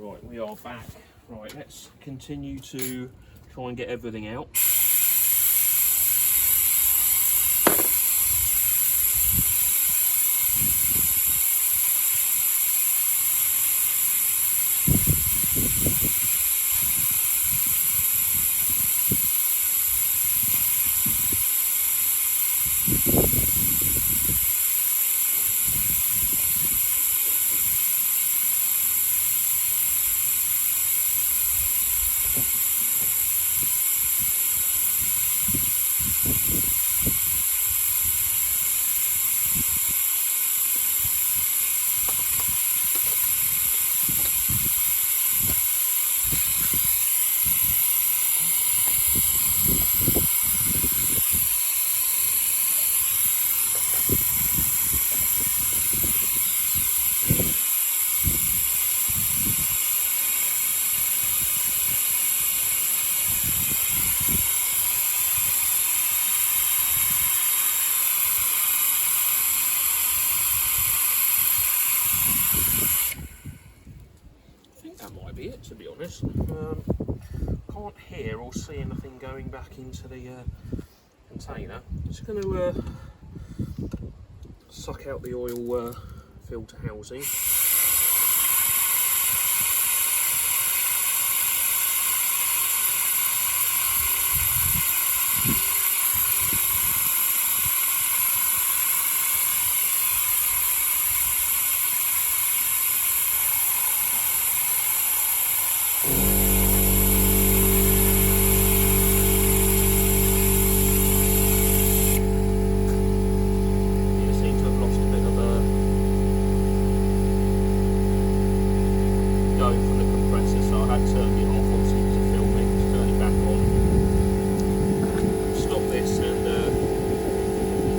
Right, we are back. Right, let's continue to try and get everything out. Be it, to be honest. Can't hear or see anything going back into the container. Just going to suck out the oil filter housing.